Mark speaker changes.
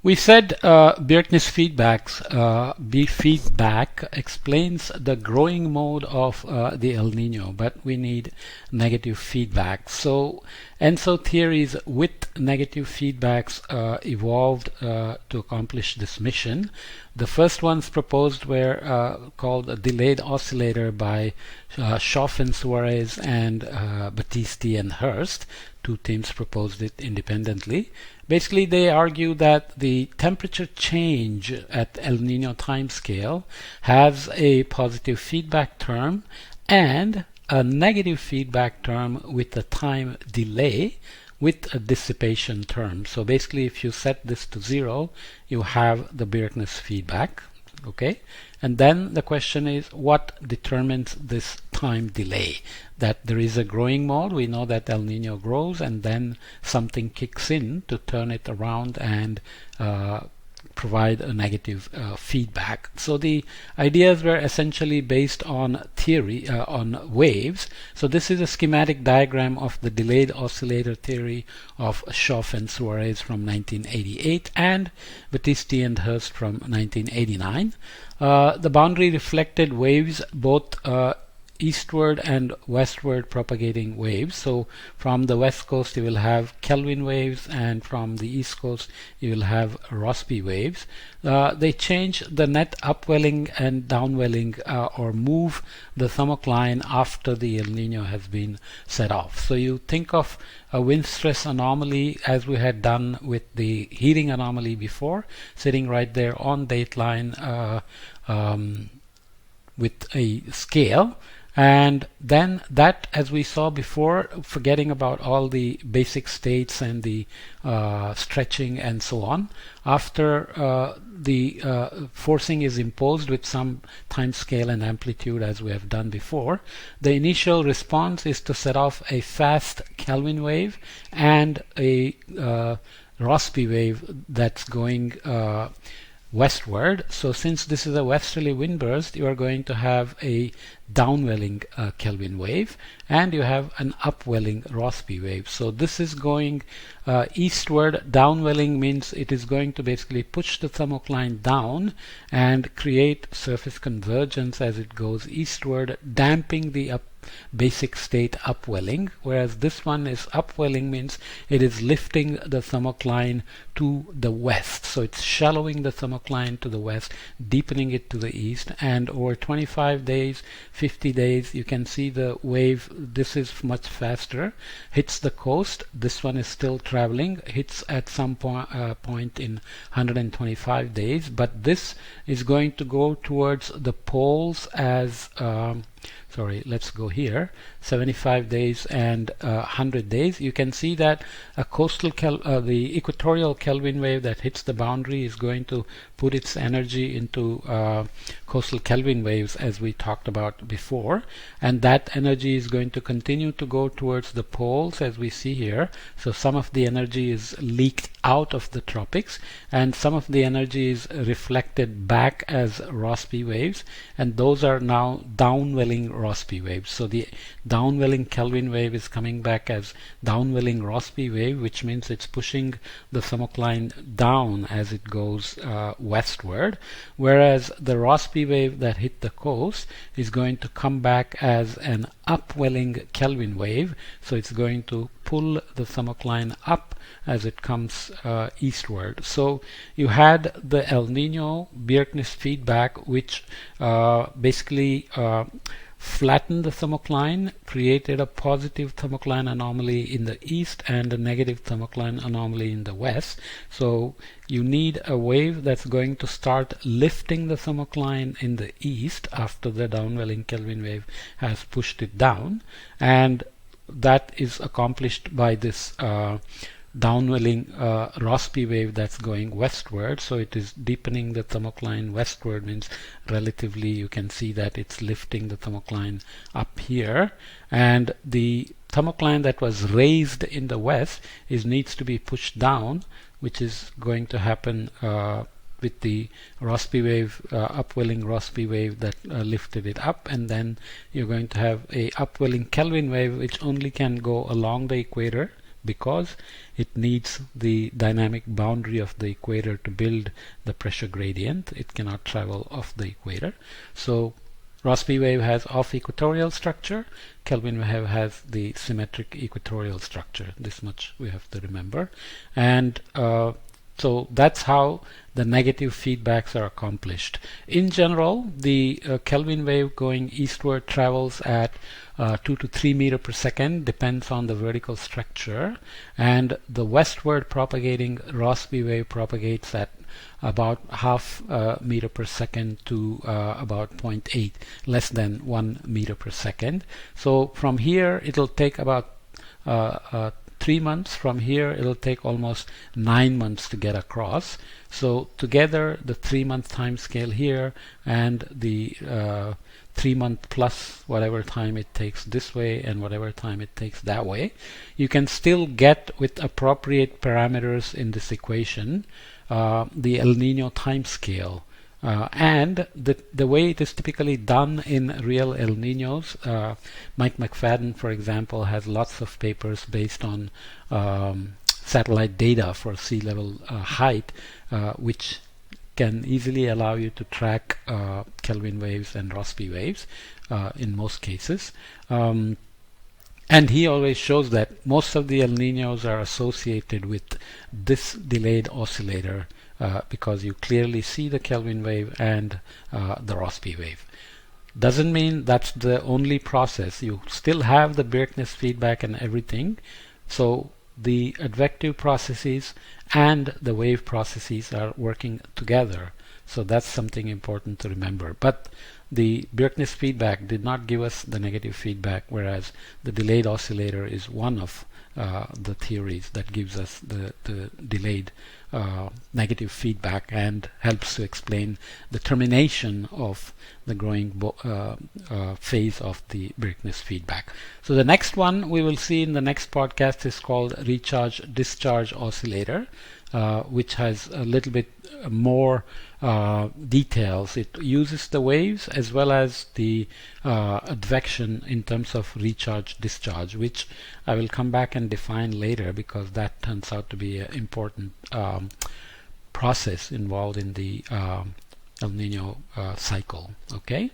Speaker 1: We said Bjerknes feedback explains the growing mode of the El Nino, but we need negative feedback. So ENSO theories with negative feedbacks evolved to accomplish this mission. The first ones proposed were called a delayed oscillator by Schoff and Suarez and Battisti and Hurst. Two teams proposed it independently. Basically, they argue that the temperature change at El Nino timescale has a positive feedback term and a negative feedback term with a time delay with a dissipation term. So basically, if you set this to 0, you have the Bjerknes feedback. Okay, and then the question is, what determines this time delay? That there is a growing mode. We know that El Nino grows, and then something kicks in to turn it around and provide a negative feedback. So the ideas were essentially based on theory, on waves. So this is a schematic diagram of the delayed oscillator theory of Schoff and Suarez from 1988 and Battisti and Hurst from 1989. The boundary reflected waves, both eastward and westward propagating waves. So from the west coast you will have Kelvin waves, and from the east coast you will have Rossby waves. They change the net upwelling and downwelling or move the thermocline after the El Nino has been set off. So you think of a wind stress anomaly as we had done with the heating anomaly before, sitting right there on dateline with a scale. And then that, as we saw before, forgetting about all the basic states and the stretching and so on, after the forcing is imposed with some time scale and amplitude as we have done before, the initial response is to set off a fast Kelvin wave and a Rossby wave that's going westward. So since this is a westerly wind burst, you are going to have a downwelling Kelvin wave, and you have an upwelling Rossby wave. So this is going eastward. Downwelling means it is going to basically push the thermocline down and create surface convergence as it goes eastward, damping the basic state upwelling, whereas this one is upwelling, means it is lifting the thermocline to the west. So it's shallowing the thermocline to the west, deepening it to the east, and over 25 days, 50 days, you can see the wave. This is much faster, hits the coast. This one is still traveling, hits at some point in 125 days, but this is going to go towards the poles as sorry, let's go here, 75 days and 100 days. You can see that a coastal the equatorial Kelvin wave that hits the boundary is going to put its energy into coastal Kelvin waves, as we talked about before, and that energy is going to continue to go towards the poles, as we see here. So some of the energy is leaked out of the tropics, and some of the energy is reflected back as Rossby waves, and those are now downwelling Rossby waves. So the downwelling Kelvin wave is coming back as downwelling Rossby wave, which means it's pushing the thermocline down as it goes westward, whereas the Rossby wave that hit the coast is going to come back as an upwelling Kelvin wave. So it's going to pull the thermocline up as it comes eastward. So you had the El Nino Bjerknes feedback, which basically flattened the thermocline, created a positive thermocline anomaly in the east and a negative thermocline anomaly in the west. So you need a wave that's going to start lifting the thermocline in the east after the downwelling Kelvin wave has pushed it down, and that is accomplished by this downwelling Rossby wave that's going westward. So it is deepening the thermocline westward, means relatively you can see that it's lifting the thermocline up here, and the thermocline that was raised in the west needs to be pushed down, which is going to happen with the Rossby wave, upwelling Rossby wave that lifted it up, and then you're going to have a upwelling Kelvin wave which only can go along the equator because it needs the dynamic boundary of the equator to build the pressure gradient. It cannot travel off the equator. So Rossby wave has off-equatorial structure. Kelvin wave has the symmetric equatorial structure. This much we have to remember. And so that's how the negative feedbacks are accomplished. In general, the Kelvin wave going eastward travels at 2 to 3 meter per second, depends on the vertical structure, and the westward propagating Rossby wave propagates at about half meter per second to about 0.8, less than 1 meter per second. So from here it'll take about 3 months. From here it'll take almost 9 months to get across. So together the 3-month time scale here and the 3-month plus whatever time it takes this way and whatever time it takes that way, you can still get, with appropriate parameters in this equation, the El Nino time scale. And the way it is typically done in real El Ninos, Mike McFadden, for example, has lots of papers based on satellite data for sea level height, which can easily allow you to track Kelvin waves and Rossby waves in most cases. And he always shows that most of the El Ninos are associated with this delayed oscillator because you clearly see the Kelvin wave and the Rossby wave. Doesn't mean that's the only process. You still have the Birkness feedback and everything. So the advective processes and the wave processes are working together. So that's something important to remember. But the Birkness feedback did not give us the negative feedback, whereas the delayed oscillator is one of the theories that gives us the delayed negative feedback and helps to explain the termination of the growing phase of the Birkness feedback. So the next one we will see in the next podcast is called recharge-discharge oscillator, which has a little bit more details. It uses the waves as well as the advection in terms of recharge-discharge, which I will come back and define later because that turns out to be an important process involved in the El Nino cycle. Okay.